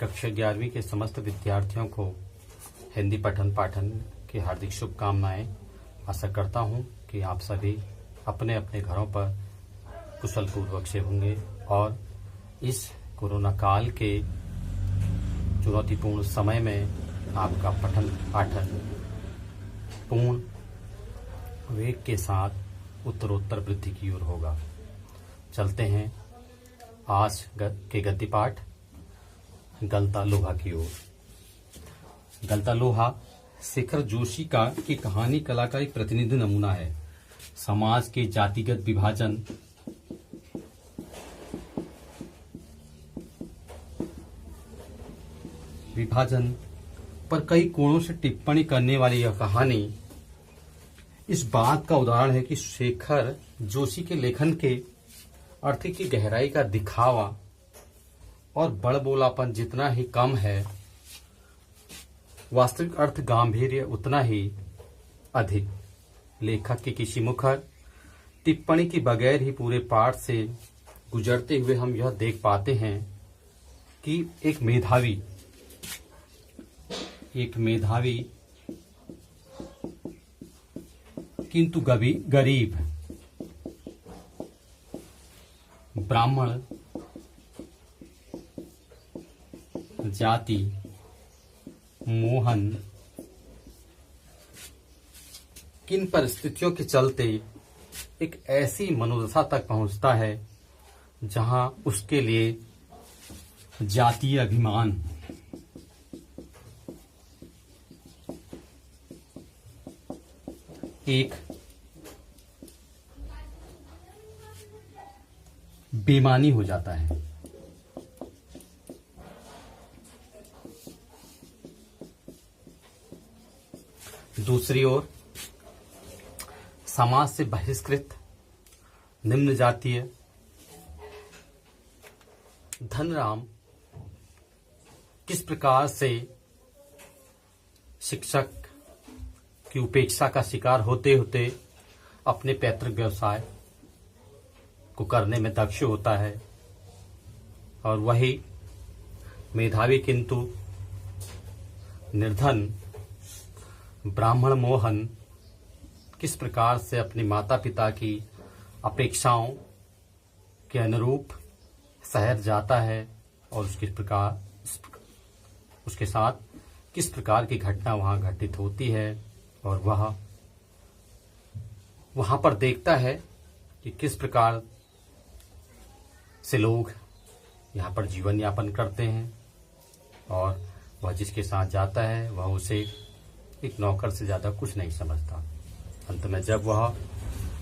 कक्षा 11वीं के समस्त विद्यार्थियों को हिंदी पठन पाठन की हार्दिक शुभकामनाएं। आशा करता हूं कि आप सभी अपने अपने घरों पर कुशल पूर्वक से होंगे और इस कोरोना काल के चुनौतीपूर्ण समय में आपका पठन पाठन पूर्ण वेग के साथ उत्तरोत्तर वृद्धि की ओर होगा। चलते हैं आज के गद्य पाठ गलता लोहा की ओर। गलता लोहा शेखर जोशी की कहानी कला का एक प्रतिनिधि नमूना है। समाज के जातिगत विभाजन पर कई कोणों से टिप्पणी करने वाली यह कहानी इस बात का उदाहरण है कि शेखर जोशी के लेखन के अर्थ की गहराई का दिखावा और बड़बोलापन जितना ही कम है, वास्तविक अर्थ गांभीर्य उतना ही अधिक। लेखक की किसी मुखर टिप्पणी की बगैर ही पूरे पाठ से गुजरते हुए हम यह देख पाते हैं कि एक मेधावी किंतु गरीब ब्राह्मण जाति मोहन किन परिस्थितियों के चलते एक ऐसी मनोदशा तक पहुंचता है जहां उसके लिए जातीय अभिमान एक बेमानी हो जाता है। दूसरी ओर समाज से बहिष्कृत निम्न जातीय धनराम किस प्रकार से शिक्षक की उपेक्षा का शिकार होते होते अपने पैतृक व्यवसाय को करने में दक्ष होता है, और वही मेधावी किंतु निर्धन ब्राह्मण मोहन किस प्रकार से अपने माता पिता की अपेक्षाओं के अनुरूप शहर जाता है और उसके साथ किस प्रकार की घटना वहां घटित होती है, और वह वहां पर देखता है कि किस प्रकार से लोग यहाँ पर जीवन यापन करते हैं, और वह जिसके साथ जाता है वह उसे एक नौकर से ज्यादा कुछ नहीं समझता। अंत में जब वह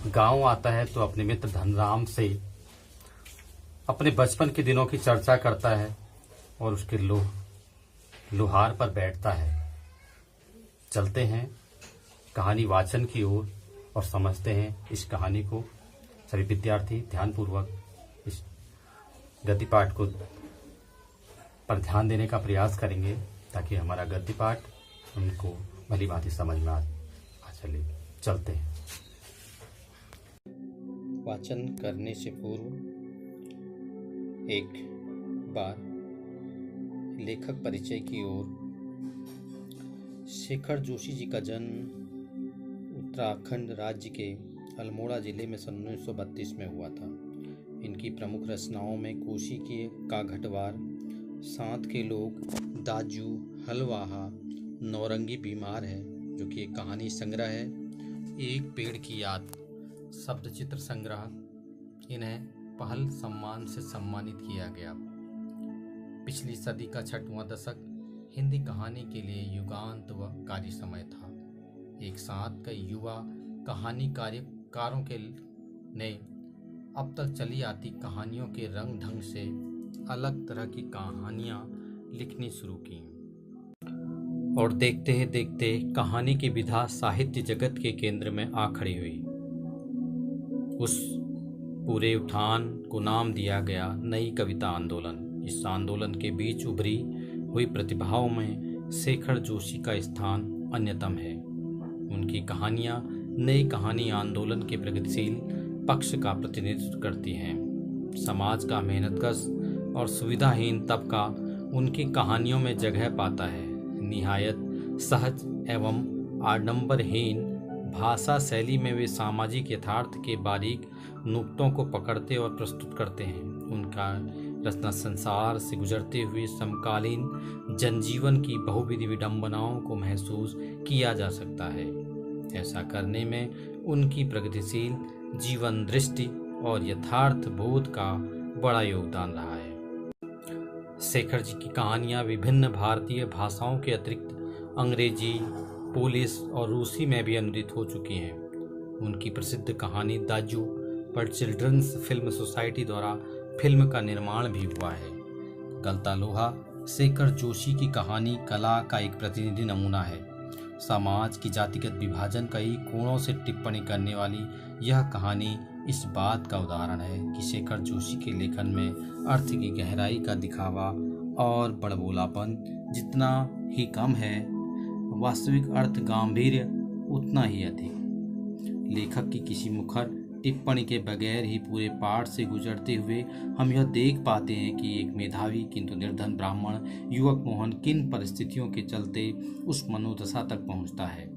गांव आता है तो अपने मित्र धनराम से अपने बचपन के दिनों की चर्चा करता है और उसके लोहार पर बैठता है। चलते हैं कहानी वाचन की ओर और समझते हैं इस कहानी को। सभी विद्यार्थी ध्यानपूर्वक इस गद्य पाठ को पर ध्यान देने का प्रयास करेंगे ताकि हमारा गद्य पाठ उनको भली भांति समझ में आ चले। चलते हैं। वाचन करने से पूर्व एक बार लेखक परिचय की ओर। शेखर जोशी जी का जन्म उत्तराखंड राज्य के अल्मोड़ा जिले में सन 1932 में हुआ था। इनकी प्रमुख रचनाओं में कोशी का घटवार, साथ के लोग, दाजू, हलवाहा, नौरंगी बीमार है जो कि एक कहानी संग्रह है, एक पेड़ की याद, शब्द चित्र संग्रह। इन्हें पहल सम्मान से सम्मानित किया गया। पिछली सदी का 6वां दशक हिंदी कहानी के लिए युगांत व कार्य समय था। एक साथ कई युवा कहानीकारों ने अब तक चली आती कहानियों के रंग ढंग से अलग तरह की कहानियां लिखनी शुरू की, और देखते ही देखते कहानी की विधा साहित्य जगत के केंद्र में आ खड़ी हुई। उस पूरे उठान को नाम दिया गया नई कविता आंदोलन। इस आंदोलन के बीच उभरी हुई प्रतिभाओं में शेखर जोशी का स्थान अन्यतम है। उनकी कहानियां नई कहानी आंदोलन के प्रगतिशील पक्ष का प्रतिनिधित्व करती हैं। समाज का मेहनतकश और सुविधाहीन तबका उनकी कहानियों में जगह पाता है। निहायत सहज एवं आडंबरहीन भाषा शैली में वे सामाजिक यथार्थ के बारीक नुक्तों को पकड़ते और प्रस्तुत करते हैं। उनका रचना संसार से गुजरते हुए समकालीन जनजीवन की बहुविध विडंबनाओं को महसूस किया जा सकता है। ऐसा करने में उनकी प्रगतिशील जीवन दृष्टि और यथार्थ बोध का बड़ा योगदान रहा है। शेखर जी की कहानियाँ विभिन्न भारतीय भाषाओं के अतिरिक्त अंग्रेजी, पोलिश और रूसी में भी अनुदित हो चुकी हैं। उनकी प्रसिद्ध कहानी दाजू पर चिल्ड्रंस फिल्म सोसाइटी द्वारा फिल्म का निर्माण भी हुआ है। गलता लोहा शेखर जोशी की कहानी कला का एक प्रतिनिधि नमूना है। समाज की जातिगत विभाजन कई कोणों से टिप्पणी करने वाली यह कहानी इस बात का उदाहरण है कि शेखर जोशी के लेखन में अर्थ की गहराई का दिखावा और बड़बोलापन जितना ही कम है, वास्तविक अर्थ गांभीर्य उतना ही अधिक। लेखक की किसी मुखर टिप्पणी के बगैर ही पूरे पाठ से गुजरते हुए हम यह देख पाते हैं कि एक मेधावी किंतु निर्धन ब्राह्मण युवक मोहन किन परिस्थितियों के चलते उस मनोदशा तक पहुंचता है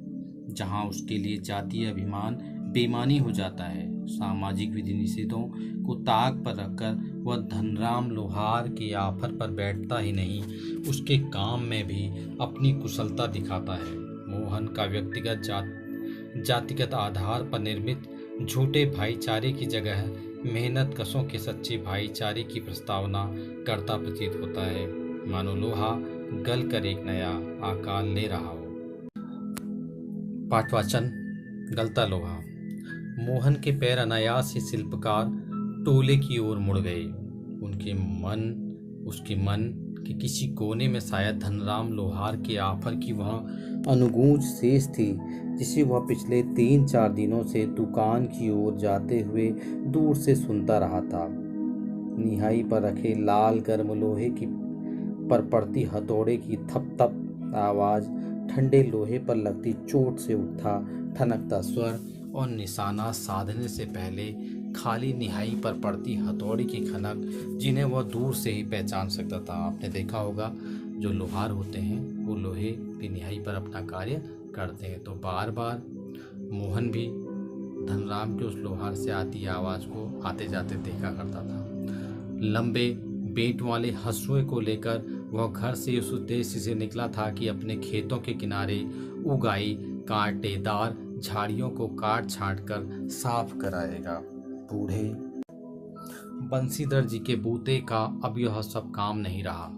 जहां उसके लिए जातीय अभिमान बेईमानी हो जाता है। सामाजिक विधि निषेधों को ताक पर रखकर वह धनराम लोहार के आफर पर बैठता ही नहीं, उसके काम में भी अपनी कुशलता दिखाता है। मोहन का व्यक्तिगत जातिगत आधार पर निर्मित झूठे भाईचारे की जगह मेहनत कशों के सच्चे भाईचारे की प्रस्तावना करता प्रतीत होता है, मानो लोहा गल कर एक नया आकार ले रहा हो। पाठवाचन गलता लोहा। मोहन के पैर अनायास ही शिल्पकार टोले की ओर मुड़ गए। उसके मन के किसी कोने में शायद धनराम लोहार के आफर की वह अनुगूंज शेष थी जिसे वह पिछले 3-4 दिनों से दुकान की ओर जाते हुए दूर से सुनता रहा था। निहाई पर रखे लाल गर्म लोहे की पर पड़ती हथौड़े की थप थप आवाज, ठंडे लोहे पर लगती चोट से उठता ठनकता स्वर और निशाना साधने से पहले खाली निहाई पर पड़ती हथौड़ी की खनक, जिन्हें वह दूर से ही पहचान सकता था। आपने देखा होगा जो लोहार होते हैं वो लोहे की निहाई पर अपना कार्य करते हैं, तो बार बार मोहन भी धनराम के उस लोहार से आती आवाज़ को आते जाते देखा करता था। लंबे बेंट वाले हंसुए को लेकर वह घर से उस उद्देश्य से निकला था कि अपने खेतों के किनारे उगाई कांटेदार झाड़ियों को काट छांट कर साफ कराएगा। बूढ़े बंसीधर जी के बूते का अब यह सब काम नहीं रहा।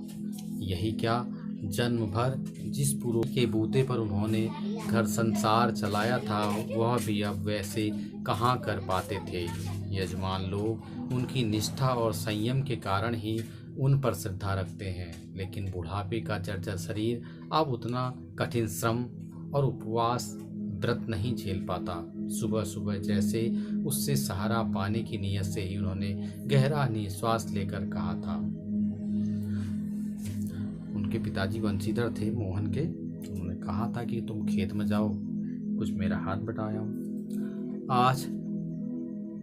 यही क्या, जन्म भर जिस पुरोहित के बूते पर उन्होंने घर संसार चलाया था वह भी अब वैसे कहाँ कर पाते थे। यजमान लोग उनकी निष्ठा और संयम के कारण ही उन पर श्रद्धा रखते हैं, लेकिन बुढ़ापे का जर्जर शरीर अब उतना कठिन श्रम और उपवास व्रत नहीं झेल पाता। सुबह सुबह जैसे उससे सहारा पाने की नीयत से ही उन्होंने गहरा निश्वास लेकर कहा था। उनके पिताजी बंसीधर थे मोहन के, उन्होंने कहा था कि तुम खेत में जाओ, कुछ मेरा हाथ बटाया। आज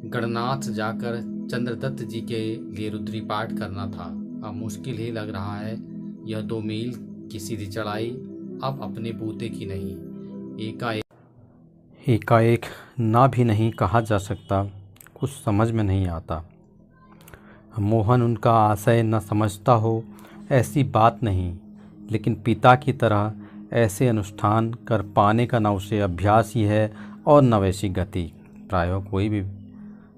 गणनाथ जाकर चंद्रदत्त जी के लिए रुद्री पाठ करना था। अब मुश्किल ही लग रहा है। यह 2 मील की सीधी चढ़ाई अब अपने बूते की नहीं। एकाएक ना भी नहीं कहा जा सकता, कुछ समझ में नहीं आता। मोहन उनका आशय न समझता हो ऐसी बात नहीं, लेकिन पिता की तरह ऐसे अनुष्ठान कर पाने का न उसे अभ्यास ही है और न वैसी गति। प्रायः कोई भी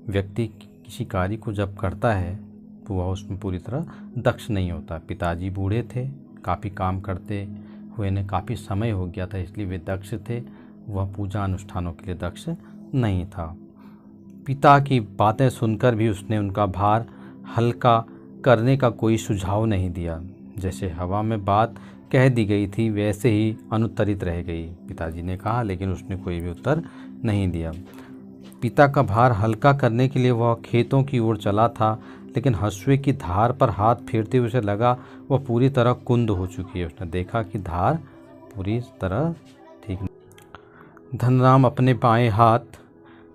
व्यक्ति किसी कार्य को जब करता है तो वह उसमें पूरी तरह दक्ष नहीं होता। पिताजी बूढ़े थे, काफ़ी काम करते हुए ने काफ़ी समय हो गया था, इसलिए वे दक्ष थे। वह पूजा अनुष्ठानों के लिए दक्ष नहीं था। पिता की बातें सुनकर भी उसने उनका भार हल्का करने का कोई सुझाव नहीं दिया। जैसे हवा में बात कह दी गई थी वैसे ही अनुत्तरित रह गई। पिताजी ने कहा लेकिन उसने कोई भी उत्तर नहीं दिया। पिता का भार हल्का करने के लिए वह खेतों की ओर चला था, लेकिन हंसुए की धार पर हाथ फेरते हुए उसे लगा वह पूरी तरह कुंद हो चुकी है। उसने देखा कि धार पूरी तरह ठीक नहीं। धनराम अपने बाएं हाथ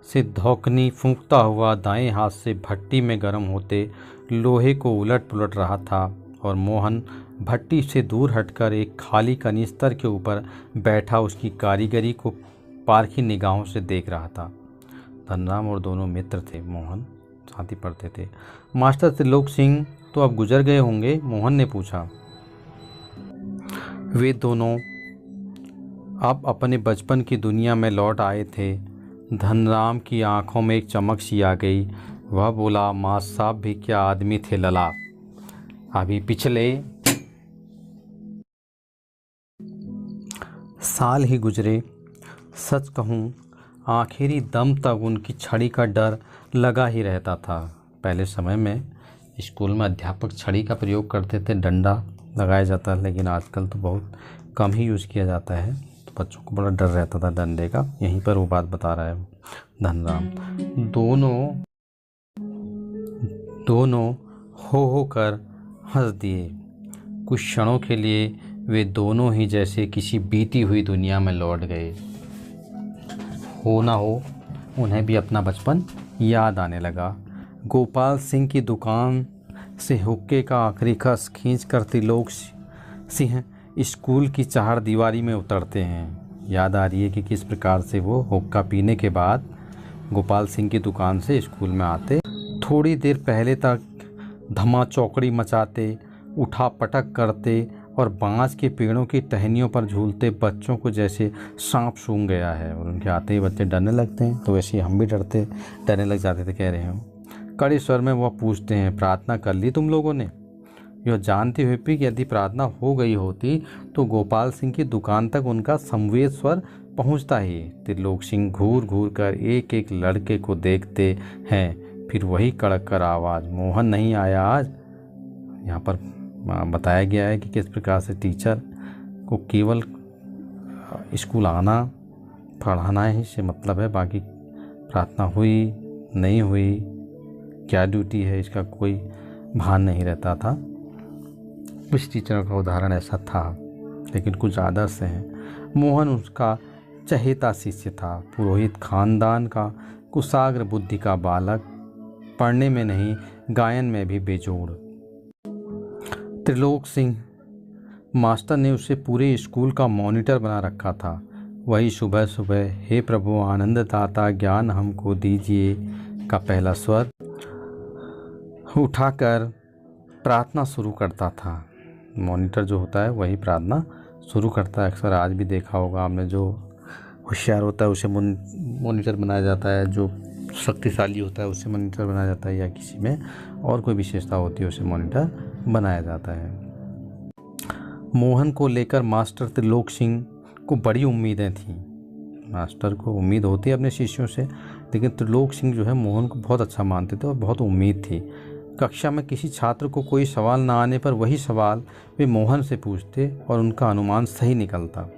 से धौकनी फूंकता हुआ दाएं हाथ से भट्टी में गर्म होते लोहे को उलट पुलट रहा था और मोहन भट्टी से दूर हटकर एक खाली कनिस्तर के ऊपर बैठा उसकी कारीगरी को पारखी निगाहों से देख रहा था। धनराम और दोनों मित्र थे। मोहन साथ ही पढ़ते थे। मास्टर त्रिलोक सिंह तो अब गुजर गए होंगे? मोहन ने पूछा। वे दोनों अब अपने बचपन की दुनिया में लौट आए थे। धनराम की आंखों में एक चमक सी आ गई। वह बोला, मास्टर साहब भी क्या आदमी थे लला। अभी पिछले साल ही गुजरे। सच कहूँ आखिरी दम तक उनकी छड़ी का डर लगा ही रहता था। पहले समय में स्कूल में अध्यापक छड़ी का प्रयोग करते थे, डंडा लगाया जाता है, लेकिन आजकल तो बहुत कम ही यूज़ किया जाता है। तो बच्चों को बड़ा डर रहता था डंडे का। यहीं पर वो बात बता रहा है धनराम। दोनों हो कर हंस दिए। कुछ क्षणों के लिए वे दोनों ही जैसे किसी बीती हुई दुनिया में लौट गए। हो ना हो उन्हें भी अपना बचपन याद आने लगा। गोपाल सिंह की दुकान से हुक्के का आखिरी कस खींच कर त्रिलोक सिंह स्कूल की चारदीवारी में उतरते हैं। याद आ रही है कि किस प्रकार से वो हुक्का पीने के बाद गोपाल सिंह की दुकान से स्कूल में आते। थोड़ी देर पहले तक धमा चौकड़ी मचाते, उठा पटक करते और बांस के पेड़ों की टहनियों पर झूलते बच्चों को जैसे सांप सूंघ गया है। और उनके आते ही बच्चे डरने लगते हैं। तो वैसे ही हम भी डरने लग जाते थे, कह रहे हो। कड़े स्वर में वह पूछते हैं, प्रार्थना कर ली तुम लोगों ने? यह जानते हुए भी कि यदि प्रार्थना हो गई होती तो गोपाल सिंह की दुकान तक उनका संवेद स्वर पहुँचता ही। त्रिलोक सिंह घूर घूर कर एक एक लड़के को देखते हैं। फिर वही कड़क कर आवाज़, मोहन नहीं आया आज? यहाँ पर बताया गया है कि किस प्रकार से टीचर को केवल स्कूल आना पढ़ाना ही से मतलब है, बाकी प्रार्थना हुई नहीं हुई, क्या ड्यूटी है, इसका कोई भान नहीं रहता था। कुछ टीचरों का उदाहरण ऐसा था, लेकिन कुछ आदर्श हैं। मोहन उसका चहेता शिष्य था। पुरोहित खानदान का कुशाग्र बुद्धि का बालक, पढ़ने में नहीं गायन में भी बेजोड़। त्रिलोक सिंह मास्टर ने उसे पूरे स्कूल का मॉनिटर बना रखा था। वही सुबह सुबह हे प्रभु आनंद दाता ज्ञान हमको दीजिए का पहला स्वर उठाकर प्रार्थना शुरू करता था। मॉनिटर जो होता है वही प्रार्थना शुरू करता है। अक्सर आज भी देखा होगा आपने, जो होशियार होता है उसे मॉनिटर बनाया जाता है, जो शक्तिशाली होता है उसे मॉनिटर बनाया जाता है, या किसी में और कोई विशेषता होती है उसे मॉनिटर बनाया जाता है। मोहन को लेकर मास्टर त्रिलोक सिंह को बड़ी उम्मीदें थीं। मास्टर को उम्मीद होती है अपने शिष्यों से, लेकिन त्रिलोक सिंह जो है मोहन को बहुत अच्छा मानते थे और बहुत उम्मीद थी। कक्षा में किसी छात्र को कोई सवाल ना आने पर वही सवाल वे मोहन से पूछते और उनका अनुमान सही निकलता।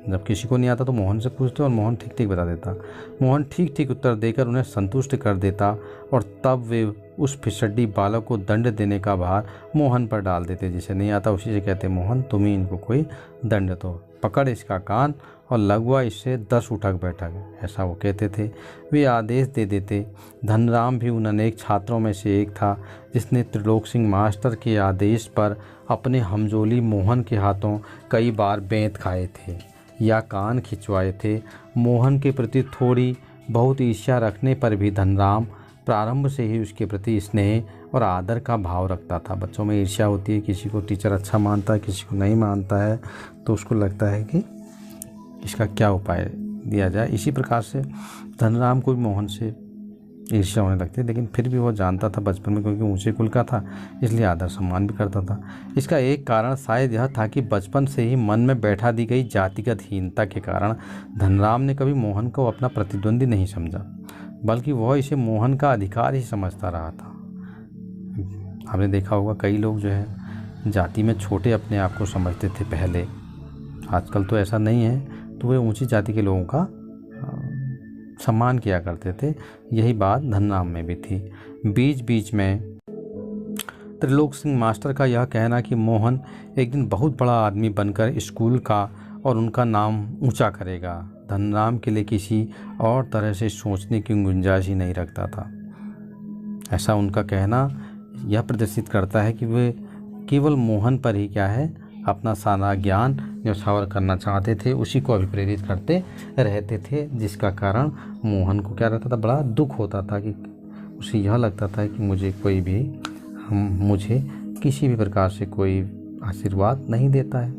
जब किसी को नहीं आता तो मोहन से पूछते और मोहन ठीक ठीक बता देता। मोहन ठीक ठीक उत्तर देकर उन्हें संतुष्ट कर देता और तब वे उस फिसड्डी बालक को दंड देने का भार मोहन पर डाल देते। जिसे नहीं आता उसी से कहते, मोहन तुम ही इनको कोई दंड दो, पकड़ इसका कान और लगवा इससे 10 उठक बैठक, ऐसा वो कहते थे। वे आदेश दे देते। धनराम भी उन अनेक छात्रों में से एक था जिसने त्रिलोक सिंह मास्टर के आदेश पर अपने हमजोली मोहन के हाथों कई बार बेंत खाए थे या कान खिंचवाए थे। मोहन के प्रति थोड़ी बहुत ईर्ष्या रखने पर भी धनराम प्रारंभ से ही उसके प्रति स्नेह और आदर का भाव रखता था। बच्चों में ईर्ष्या होती है, किसी को टीचर अच्छा मानता है, किसी को नहीं मानता है, तो उसको लगता है कि इसका क्या उपाय दिया जाए। इसी प्रकार से धनराम को भी मोहन से ईर्ष्या होने लगती, लेकिन फिर भी वो जानता था बचपन में, क्योंकि ऊंचे कुल का था, इसलिए आदर सम्मान भी करता था। इसका एक कारण शायद यह था कि बचपन से ही मन में बैठा दी गई जातिगत हीनता के कारण धनराम ने कभी मोहन को अपना प्रतिद्वंदी नहीं समझा, बल्कि वह इसे मोहन का अधिकार ही समझता रहा था। आपने देखा होगा कई लोग जो है जाति में छोटे अपने आप को समझते थे पहले, आजकल तो ऐसा नहीं है, तो वे ऊंची जाति के लोगों का सम्मान किया करते थे। यही बात धनराम में भी थी। बीच बीच में त्रिलोक सिंह मास्टर का यह कहना कि मोहन एक दिन बहुत बड़ा आदमी बनकर स्कूल का और उनका नाम ऊंचा करेगा, धनराम के लिए किसी और तरह से सोचने की गुंजाइश ही नहीं रखता था। ऐसा उनका कहना यह प्रदर्शित करता है कि वे केवल मोहन पर ही क्या है अपना सारा ज्ञान न्यौछावर करना चाहते थे, उसी को अभिप्रेरित करते रहते थे, जिसका कारण मोहन को क्या रहता था, बड़ा दुख होता था कि उसे यह लगता था कि मुझे किसी भी प्रकार से कोई आशीर्वाद नहीं देता है।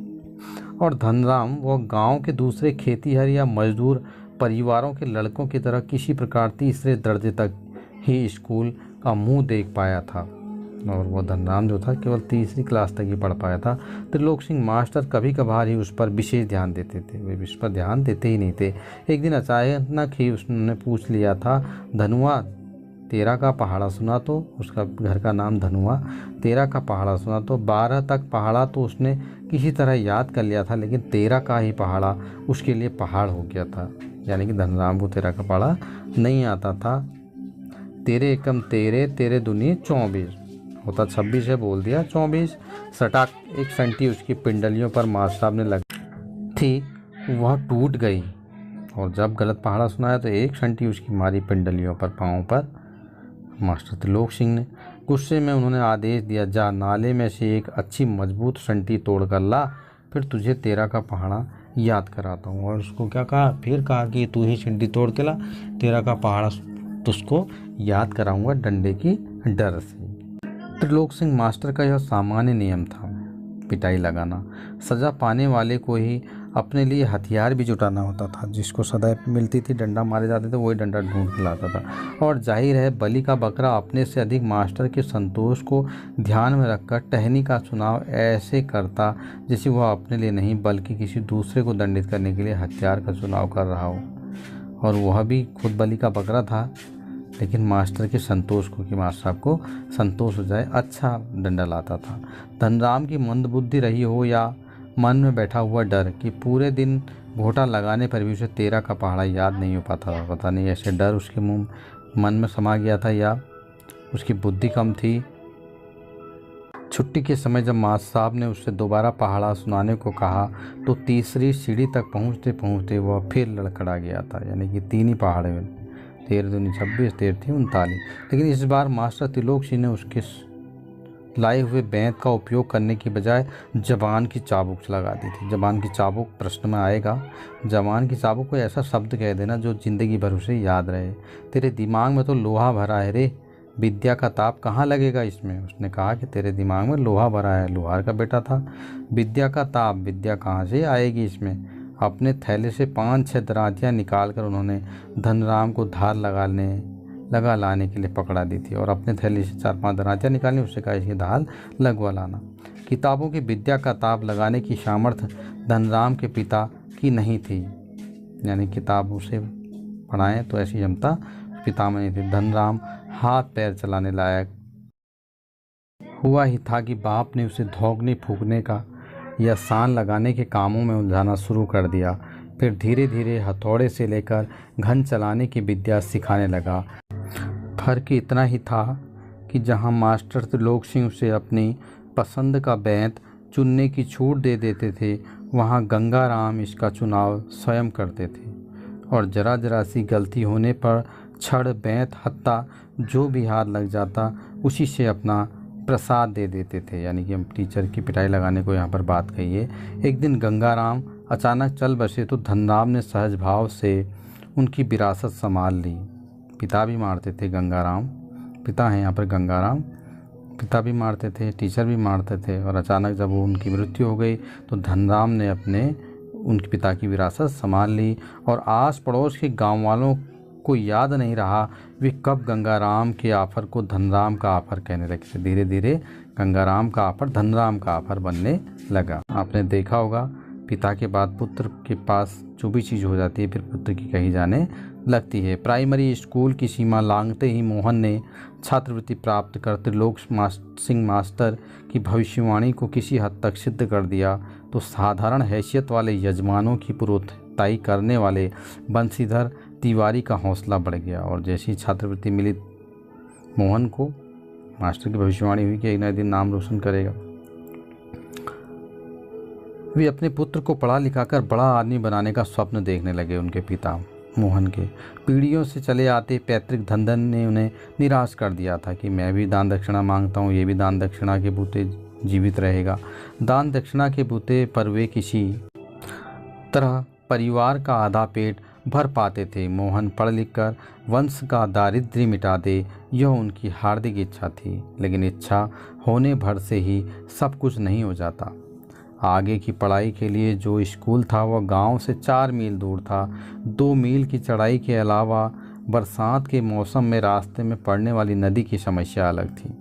और धनराम वह गांव के दूसरे खेतीहर या मजदूर परिवारों के लड़कों की तरह किसी प्रकार तीसरे दर्जे तक ही स्कूल का मुंह देख पाया था। और वो धनराम जो था केवल तीसरी क्लास तक ही पढ़ पाया था। त्रिलोक सिंह मास्टर कभी कभार ही उस पर विशेष ध्यान देते थे, वे उस पर ध्यान देते ही नहीं थे। एक दिन अचानक ही उसने पूछ लिया था, धनुआ तेरा का पहाड़ा सुना तो। उसका घर का नाम धनुआ, तेरा का पहाड़ा सुना तो। 12 तक पहाड़ा तो उसने किसी तरह याद कर लिया था, लेकिन तेरा का ही पहाड़ा उसके लिए पहाड़ हो गया था। यानी कि धनराम को तेरा का पहाड़ा नहीं आता था। तेरे एकम तेरे, तेरे दुनिया 24 होता 26 है, बोल दिया 24। सटाक एक संटी उसकी पिंडलियों पर मास्टर साहब ने लग थी, वह टूट गई। और जब गलत पहाड़ा सुनाया तो एक संटी उसकी मारी पिंडलियों पर, पाँव पर। मास्टर त्रिलोक सिंह ने गुस्से में उन्होंने आदेश दिया, जा नाले में से एक अच्छी मजबूत संटी तोड़ कर ला, फिर तुझे तेरा का पहाड़ा याद कराता हूँ। और उसको क्या कहा, फिर कहा कि तू ही संटी तोड़ के ला, तेरा का पहाड़ा तुझको याद कराऊंगा डंडे की डर से। त्रिलोक सिंह मास्टर का यह सामान्य नियम था, पिटाई लगाना। सजा पाने वाले को ही अपने लिए हथियार भी जुटाना होता था। जिसको सजा मिलती थी, डंडा मारे जाते थे, वही डंडा ढूंढ के लाता था। और जाहिर है बलि का बकरा अपने से अधिक मास्टर के संतोष को ध्यान में रखकर टहनी का चुनाव ऐसे करता जैसे वह अपने लिए नहीं बल्कि किसी दूसरे को दंडित करने के लिए हथियार का चुनाव कर रहा हो। और वह भी खुद बलि का बकरा था, लेकिन मास्टर के संतोष को, कि मास्टर साहब को संतोष हो जाए, अच्छा डंडा लाता था। धनराम की मंदबुद्धि रही हो या मन में बैठा हुआ डर कि पूरे दिन घोटा लगाने पर भी उसे तेरा का पहाड़ा याद नहीं हो पाता था, पता नहीं ऐसे डर उसके मन में समा गया था या उसकी बुद्धि कम थी। छुट्टी के समय जब मास्टर साहब ने उससे दोबारा पहाड़ा सुनाने को कहा तो तीसरी सीढ़ी तक पहुँचते पहुँचते वह फिर लड़खड़ा गया था। यानी कि 3 ही पहाड़े, 13 दूनी 26, 13 थी 39। लेकिन इस बार मास्टर त्रिलोक सिंह ने उसके लाए हुए बेंत का उपयोग करने की बजाय जबान की चाबुक लगा दी थी। जबान की चाबुक प्रश्न में आएगा। जबान की चाबुक को ऐसा शब्द कह देना जो जिंदगी भर उसे याद रहे। तेरे दिमाग में तो लोहा भरा है रे, विद्या का ताप कहाँ लगेगा इसमें। उसने कहा कि तेरे दिमाग में लोहा भरा है, लोहार का बेटा था। विद्या का ताप, विद्या कहाँ से आएगी इसमें। अपने थैले से 5-6 दरातियाँ निकाल कर उन्होंने धनराम को धार लगा लाने के लिए पकड़ा दी थी। और अपने थैले से 4-5 दरातियाँ निकालनी, उससे कहा इसकी धार लगवा लाना। किताबों की विद्या का ताप लगाने की सामर्थ्य धनराम के पिता की नहीं थी। यानी किताब उसे पढ़ाएं तो ऐसी क्षमता पिता में नहीं थी। धनराम हाथ पैर चलाने लायक हुआ ही था कि बाप ने उसे धौंकने फूकने का या सान लगाने के कामों में उलझाना शुरू कर दिया। फिर धीरे धीरे हथौड़े से लेकर घन चलाने की विद्या सिखाने लगा। फर्क इतना ही था कि जहां मास्टर त्रिलोक सिंह उसे अपनी पसंद का बेंत चुनने की छूट दे देते थे, वहां गंगाराम इसका चुनाव स्वयं करते थे। और जरा जरा सी गलती होने पर छड़, बेंत, हत्ता जो भी हाथ लग जाता उसी से अपना प्रसाद दे देते थे। यानी कि हम टीचर की पिटाई लगाने को यहाँ पर बात कही है। एक दिन गंगाराम अचानक चल बसे तो धनराम ने सहज भाव से उनकी विरासत संभाल ली। पिता भी मारते थे गंगाराम, पिता हैं यहाँ पर गंगाराम, पिता भी मारते थे, टीचर भी मारते थे। और अचानक जब वो उनकी मृत्यु हो गई तो धनराम ने उनके पिता की विरासत संभाल ली। और आस पड़ोस के गांव वालों को याद नहीं रहा वे कब गंगाराम के ऑफर को धनराम का ऑफर कहने लगे थे। धीरे धीरे गंगाराम का ऑफर धनराम का ऑफर बनने लगा। आपने देखा होगा पिता के बाद पुत्र के पास जो भी चीज़ हो जाती है फिर पुत्र की कही जाने लगती है। प्राइमरी स्कूल की सीमा लांघते ही मोहन ने छात्रवृत्ति प्राप्त कर त्रिलोक सिंह मास्टर की भविष्यवाणी को किसी हद तक सिद्ध कर दिया तो साधारण हैसियत वाले यजमानों की पुरोताई करने वाले बंशीधर तिवारी का हौसला बढ़ गया। और जैसी छात्रवृत्ति मिली मोहन को, मास्टर की भविष्यवाणी हुई कि एक न दिन नाम रोशन करेगा। वे अपने पुत्र को पढ़ा लिखाकर बड़ा आदमी बनाने का स्वप्न देखने लगे। उनके पिता मोहन के पीढ़ियों से चले आते पैतृक धंधन ने उन्हें निराश कर दिया था कि मैं भी दान दक्षिणा मांगता हूँ, ये भी दान दक्षिणा के बूते जीवित रहेगा। दान दक्षिणा के बूते पर वे किसी तरह परिवार का आधा पेट भर पाते थे। मोहन पढ़ लिख कर वंश का दारिद्र्य मिटा दे, यह उनकी हार्दिक इच्छा थी। लेकिन इच्छा होने भर से ही सब कुछ नहीं हो जाता। आगे की पढ़ाई के लिए जो स्कूल था वह गांव से 4 मील दूर था। 2 मील की चढ़ाई के अलावा बरसात के मौसम में रास्ते में पड़ने वाली नदी की समस्या अलग थी।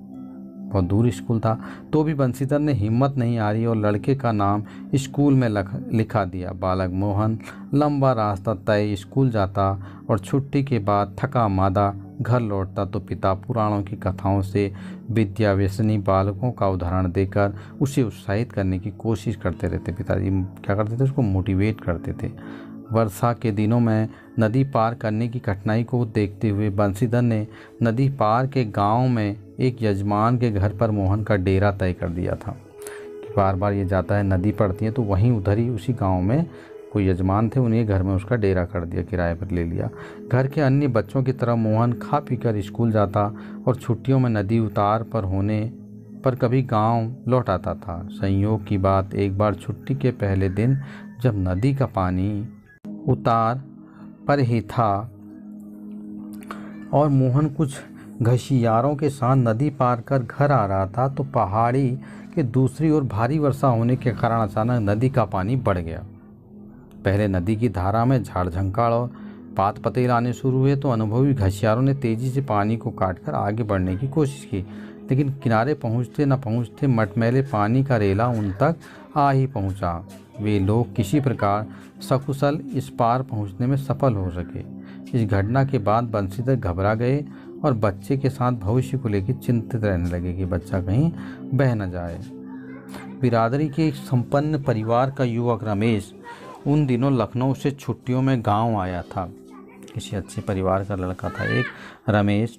बहुत दूर स्कूल था, तो भी बंसीधर ने हिम्मत नहीं हारी और लड़के का नाम स्कूल में लिखा दिया। बालक मोहन लंबा रास्ता तय स्कूल जाता और छुट्टी के बाद थका मादा घर लौटता तो पिता पुराणों की कथाओं से विद्या व्यसनी बालकों का उदाहरण देकर उसे उत्साहित करने की कोशिश करते रहते। पिताजी क्या करते थे, उसको मोटिवेट करते थे। वर्षा के दिनों में नदी पार करने की कठिनाई को देखते हुए बंसीधर ने नदी पार के गांव में एक यजमान के घर पर मोहन का डेरा तय कर दिया था कि बार बार ये जाता है, नदी पड़ती है तो वहीं उधर ही उसी गांव में कोई यजमान थे, उन्हीं घर में उसका डेरा कर दिया, किराए पर ले लिया। घर के अन्य बच्चों की तरह मोहन खा पीकर स्कूल जाता और छुट्टियों में नदी उतार पर होने पर कभी गांव लौट आता था। संयोग की बात, एक बार छुट्टी के पहले दिन जब नदी का पानी उतार पर ही था और मोहन कुछ घसियारों के साथ नदी पार कर घर आ रहा था तो पहाड़ी के दूसरी ओर भारी वर्षा होने के कारण अचानक नदी का पानी बढ़ गया। पहले नदी की धारा में झाड़ झंकाड़ और पात पतेल आने शुरू हुए तो अनुभवी घसियारों ने तेजी से पानी को काटकर आगे बढ़ने की कोशिश की, लेकिन किनारे पहुंचते न पहुंचते मटमैले पानी का रेला उन तक आ ही पहुंचा। वे लोग किसी प्रकार सकुशल इस पार पहुंचने में सफल हो सके। इस घटना के बाद बंसीधर घबरा गए और बच्चे के साथ भविष्य को लेकर चिंतित रहने लगे कि बच्चा कहीं बह न जाए। बिरादरी के एक संपन्न परिवार का युवक रमेश उन दिनों लखनऊ से छुट्टियों में गांव आया था। किसी अच्छे परिवार का लड़का था एक रमेश।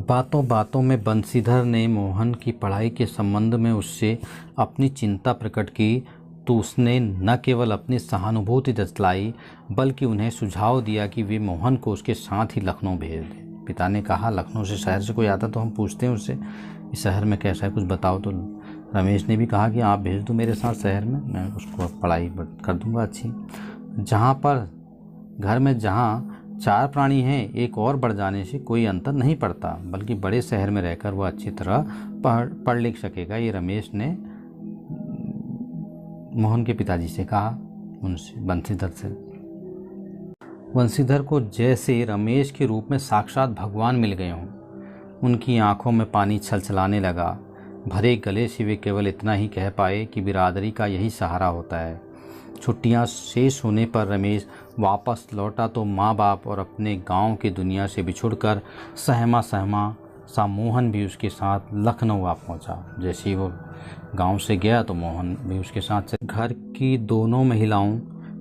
बातों बातों में बंसीधर ने मोहन की पढ़ाई के संबंध में उससे अपनी चिंता प्रकट की तो उसने न केवल अपनी सहानुभूति जतलाई बल्कि उन्हें सुझाव दिया कि वे मोहन को उसके साथ ही लखनऊ भेज दें। पिता ने कहा, लखनऊ से शहर से कोई आता तो हम पूछते हैं उससे इस शहर में कैसा है, कुछ बताओ। तो रमेश ने भी कहा कि आप भेज दो मेरे साथ शहर में, मैं उसको पढ़ाई कर दूंगा अच्छी। जहाँ पर घर में जहाँ 4 प्राणी हैं, एक और बढ़ जाने से कोई अंतर नहीं पड़ता, बल्कि बड़े शहर में रहकर वह अच्छी तरह पढ़ लिख सकेगा। ये रमेश ने मोहन के पिताजी से कहा, उनसे बंसीधर से। बंसीधर को जैसे रमेश के रूप में साक्षात भगवान मिल गए हों। उनकी आंखों में पानी छलछलाने लगा। भरे गले से वे केवल इतना ही कह पाए कि बिरादरी का यही सहारा होता है। छुट्टियां शेष होने पर रमेश वापस लौटा तो माँ बाप और अपने गांव की दुनिया से बिछुड़कर सहमा सहमा सा मोहन भी उसके साथ लखनऊ आ पहुंचा। जैसे ही वो गांव से गया तो मोहन भी उसके साथ घर की दोनों महिलाओं,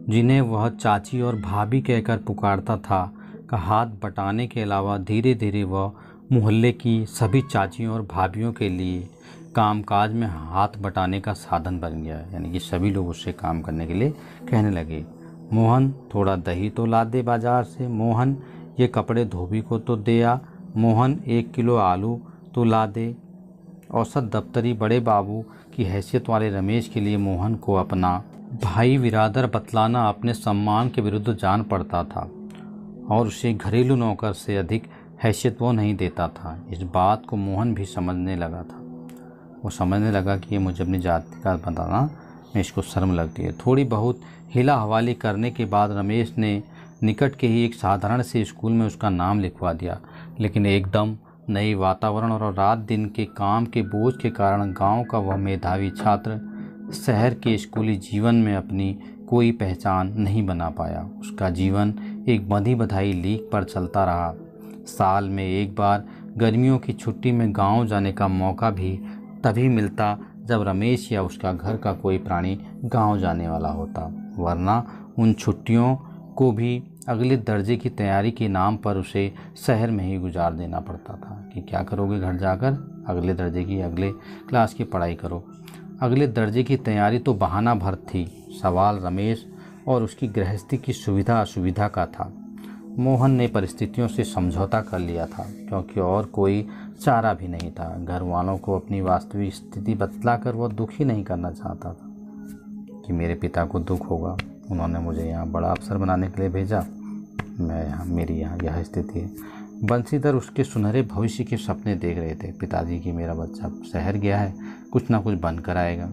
जिन्हें वह चाची और भाभी कहकर पुकारता था, का हाथ बटाने के अलावा धीरे धीरे वह मोहल्ले की सभी चाचियों और भाभियों के लिए कामकाज में हाथ बटाने का साधन बन गया। यानी कि सभी लोग उससे काम करने के लिए कहने लगे, मोहन थोड़ा दही तो ला दे बाजार से, मोहन ये कपड़े धोबी को तो दे आ, मोहन 1 किलो आलू तो ला दे। औसत दफ्तरी बड़े बाबू की हैसियत वाले रमेश के लिए मोहन को अपना भाई बिरादर बतलाना अपने सम्मान के विरुद्ध जान पड़ता था और उसे घरेलू नौकर से अधिक हैसियत वो नहीं देता था। इस बात को मोहन भी समझने लगा था। वो समझने लगा कि ये मुझे अपनी जाति का बताना में इसको शर्म लगती है। थोड़ी बहुत हिला हवाली करने के बाद रमेश ने निकट के ही एक साधारण से स्कूल में उसका नाम लिखवा दिया, लेकिन एकदम नए वातावरण और रात दिन के काम के बोझ के कारण गांव का वह मेधावी छात्र शहर के स्कूली जीवन में अपनी कोई पहचान नहीं बना पाया। उसका जीवन एक बंधी बधाई लीक पर चलता रहा। साल में एक बार गर्मियों की छुट्टी में गांव जाने का मौका भी तभी मिलता जब रमेश या उसका घर का कोई प्राणी गांव जाने वाला होता, वरना उन छुट्टियों को भी अगले दर्जे की तैयारी के नाम पर उसे शहर में ही गुजार देना पड़ता था। कि क्या करोगे घर जाकर, अगले दर्जे की अगले क्लास की पढ़ाई करो। अगले दर्जे की तैयारी तो बहाना भर थी। सवाल रमेश और उसकी गृहस्थी की सुविधा असुविधा का था। मोहन ने परिस्थितियों से समझौता कर लिया था, क्योंकि और कोई चारा भी नहीं था। घर वालों को अपनी वास्तविक स्थिति बतलाकर वह दुखी नहीं करना चाहता था कि मेरे पिता को दुख होगा, उन्होंने मुझे यहाँ बड़ा अफसर बनाने के लिए भेजा, मेरी यहाँ यह स्थिति है। बंसीधर उसके सुनहरे भविष्य के सपने देख रहे थे। पिताजी की मेरा बच्चा शहर गया है, कुछ ना कुछ बनकर आएगा।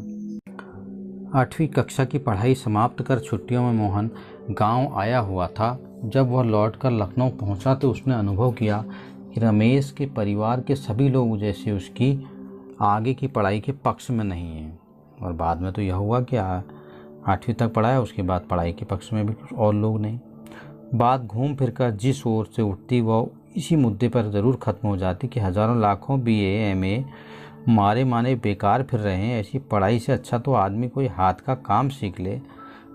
8वीं कक्षा की पढ़ाई समाप्त कर छुट्टियों में मोहन गांव आया हुआ था। जब वह लौटकर लखनऊ पहुंचा तो उसने अनुभव किया कि रमेश के परिवार के सभी लोग जैसे उसकी आगे की पढ़ाई के पक्ष में नहीं हैं। और बाद में तो यह हुआ कि 8वीं तक पढ़ाया, उसके बाद पढ़ाई के पक्ष में भी कुछ और लोग नहीं। बात घूम फिर कर जिस ओर से उठती वह इसी मुद्दे पर ज़रूर ख़त्म हो जाती कि हज़ारों लाखों BA MA मारे माने बेकार फिर रहे हैं। ऐसी पढ़ाई से अच्छा तो आदमी कोई हाथ का काम सीख ले।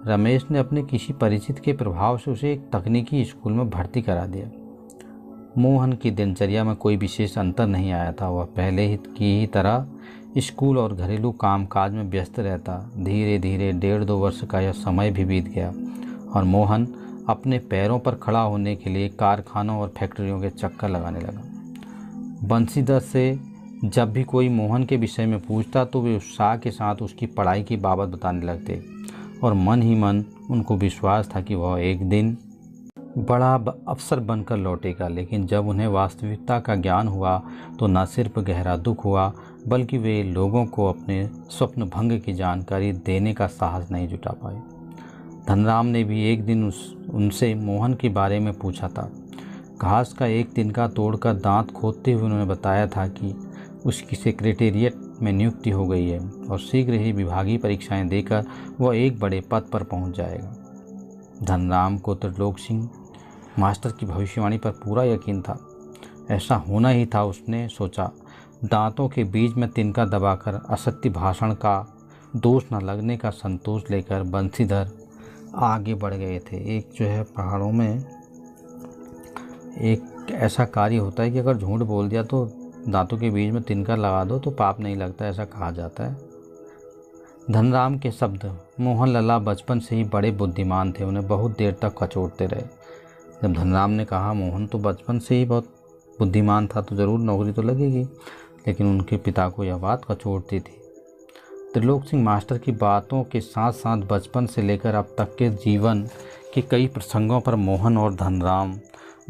रमेश ने अपने किसी परिचित के प्रभाव से उसे एक तकनीकी स्कूल में भर्ती करा दिया। मोहन की दिनचर्या में कोई विशेष अंतर नहीं आया था। वह पहले की ही तरह स्कूल और घरेलू कामकाज में व्यस्त रहता। धीरे धीरे 1.5-2 वर्ष का यह समय भी बीत गया और मोहन अपने पैरों पर खड़ा होने के लिए कारखानों और फैक्ट्रियों के चक्कर लगाने लगा। बंसीधर से जब भी कोई मोहन के विषय में पूछता तो वे उत्साह के साथ उसकी पढ़ाई की बाबत बताने लगते और मन ही मन उनको विश्वास था कि वह एक दिन बड़ा अफसर बनकर लौटेगा। लेकिन जब उन्हें वास्तविकता का ज्ञान हुआ तो न सिर्फ गहरा दुख हुआ, बल्कि वे लोगों को अपने स्वप्न भंग की जानकारी देने का साहस नहीं जुटा पाए। धनराम ने भी एक दिन उनसे मोहन के बारे में पूछा था। घास का एक तिनका तोड़कर दांत खोदते हुए उन्होंने बताया था कि उसकी सेक्रेटेरिएट में नियुक्ति हो गई है और शीघ्र ही विभागीय परीक्षाएं देकर वह एक बड़े पद पर पहुंच जाएगा। धनराम को त्रिलोक सिंह मास्टर की भविष्यवाणी पर पूरा यकीन था। ऐसा होना ही था, उसने सोचा। दांतों के बीच में तिनका दबाकर असत्य भाषण का दोष न लगने का संतोष लेकर बंसीधर आगे बढ़ गए थे। एक जो है पहाड़ों में एक ऐसा कार्य होता है कि अगर झूठ बोल दिया तो दांतों के बीच में तिनका लगा दो तो पाप नहीं लगता, ऐसा कहा जाता है। धनराम के शब्द। मोहन लला बचपन से ही बड़े बुद्धिमान थे, उन्हें बहुत देर तक कचोटते रहे। जब धनराम ने कहा मोहन तो बचपन से ही बहुत बुद्धिमान था तो ज़रूर नौकरी तो लगेगी, लेकिन उनके पिता को यह बात कचोटती थी। त्रिलोक सिंह मास्टर की बातों के साथ साथ बचपन से लेकर अब तक के जीवन के कई प्रसंगों पर मोहन और धनराम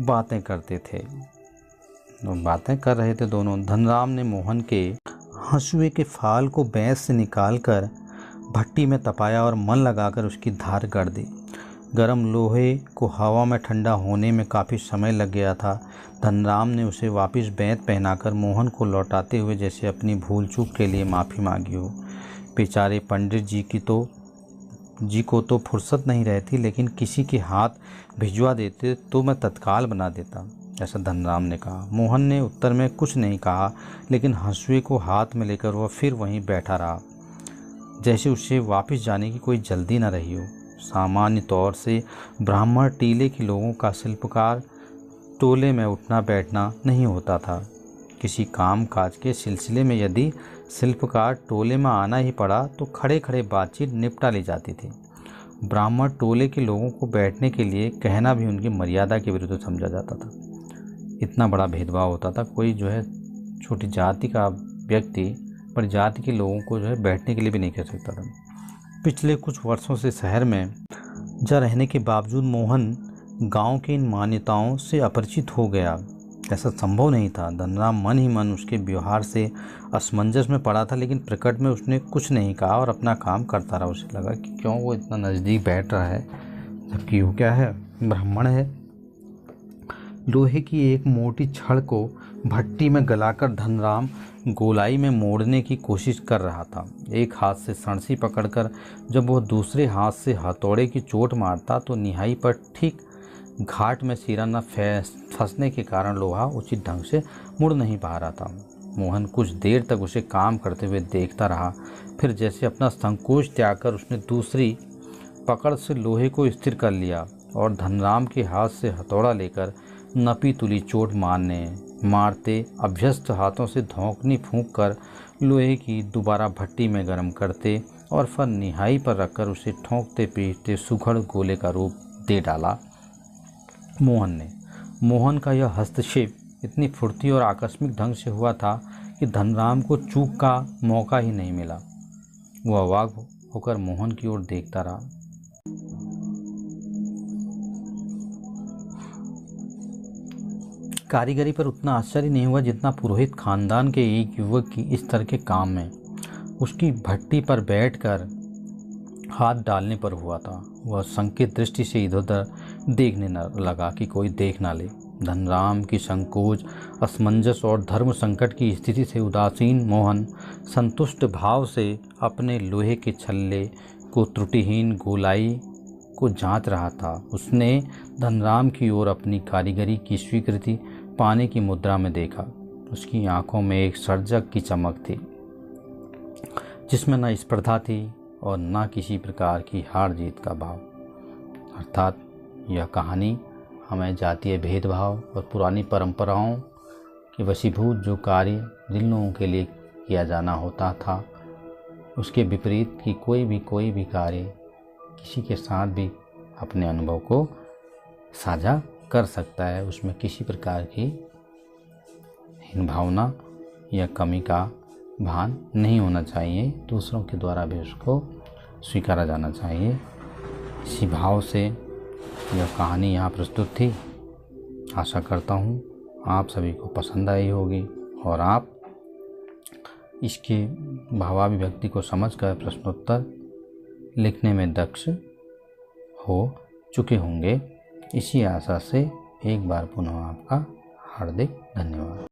बातें करते थे। बातें कर रहे थे दोनों। धनराम ने मोहन के हंसुए के फाल को भैंस से निकालकर भट्टी में तपाया और मन लगाकर उसकी धार गढ़ दी। गर्म लोहे को हवा में ठंडा होने में काफ़ी समय लग गया था। धनराम ने उसे वापस बैंत पहनाकर मोहन को लौटाते हुए जैसे अपनी भूल चूक के लिए माफ़ी मांगी हो। बेचारे पंडित जी को तो फुर्सत नहीं रहती, लेकिन किसी के हाथ भिजवा देते तो मैं तत्काल बना देता, ऐसा धनराम ने कहा। मोहन ने उत्तर में कुछ नहीं कहा, लेकिन हंसुए को हाथ में लेकर वह फिर वहीं बैठा रहा, जैसे उसे वापस जाने की कोई जल्दी न रही हो। सामान्य तौर से ब्राह्मण टीले के लोगों का शिल्पकार टोले में उठना बैठना नहीं होता था। किसी काम काज के सिलसिले में यदि शिल्पकार टोले में आना ही पड़ा तो खड़े खड़े बातचीत निपटा ली जाती थी। ब्राह्मण टोले के लोगों को बैठने के लिए कहना भी उनकी मर्यादा के विरुद्ध समझा जाता था। इतना बड़ा भेदभाव होता था। कोई जो है छोटी जाति का व्यक्ति बड़ी जाति के लोगों को जो है बैठने के लिए भी नहीं कह सकता था। पिछले कुछ वर्षों से शहर में जा रहने के बावजूद मोहन गांव की इन मान्यताओं से अपरिचित हो गया। ऐसा संभव नहीं था। धनराम मन ही मन उसके व्यवहार से असमंजस में पड़ा था, लेकिन प्रकट में उसने कुछ नहीं कहा और अपना काम करता रहा। उसे लगा कि क्यों वो इतना नज़दीक बैठ रहा है, जबकि वो क्या है, ब्राह्मण है। लोहे की एक मोटी छड़ को भट्टी में गलाकर धनराम गोलाई में मोड़ने की कोशिश कर रहा था। एक हाथ से सणसी पकड़कर जब वह दूसरे हाथ से हथौड़े की चोट मारता तो निहाई पर ठीक घाट में सिरा न फंसने के कारण लोहा उचित ढंग से मुड़ नहीं पा रहा था। मोहन कुछ देर तक उसे काम करते हुए देखता रहा। फिर जैसे अपना संकोच त्याग कर उसने दूसरी पकड़ से लोहे को स्थिर कर लिया और धनराम के हाथ से हथौड़ा लेकर नपी तुली चोट मारते अभ्यस्त हाथों से धौंकनी फूंक कर लोहे की दोबारा भट्टी में गर्म करते और फिर निहाई पर रखकर उसे ठोंकते पीटते सुघड़ गोले का रूप दे डाला। मोहन का यह हस्तक्षेप इतनी फुर्ती और आकस्मिक ढंग से हुआ था कि धनराम को चूक का मौका ही नहीं मिला। वो अवाक होकर मोहन की ओर देखता रहा। कारीगरी पर उतना आश्चर्य नहीं हुआ जितना पुरोहित खानदान के एक युवक की इस तरह के काम में उसकी भट्टी पर बैठकर हाथ डालने पर हुआ था। वह संकेत दृष्टि से इधर उधर देखने न लगा कि कोई देख ना ले। धनराम की संकोच, असमंजस और धर्म संकट की स्थिति से उदासीन मोहन संतुष्ट भाव से अपने लोहे के छल्ले को त्रुटिहीन गोलाई को जांच रहा था। उसने धनराम की ओर अपनी कारीगरी की स्वीकृति पाने की मुद्रा में देखा। उसकी आंखों में एक सर्जक की चमक थी जिसमें न स्पर्धा थी और न किसी प्रकार की हार जीत का भाव। अर्थात यह कहानी हमें जातीय भेदभाव और पुरानी परंपराओं के वशीभूत जो कार्य जिन लोगों के लिए किया जाना होता था उसके विपरीत कि कोई भी कार्य किसी के साथ भी अपने अनुभव को साझा कर सकता है। उसमें किसी प्रकार की हीन भावना या कमी का भान नहीं होना चाहिए। दूसरों के द्वारा भी उसको स्वीकारा जाना चाहिए। इसी भाव से यह कहानी यहाँ प्रस्तुत थी। आशा करता हूँ आप सभी को पसंद आई होगी और आप इसके भावाभिव्यक्ति को समझकर प्रश्नोत्तर लिखने में दक्ष हो चुके होंगे। इसी आशा से एक बार पुनः आपका हार्दिक धन्यवाद।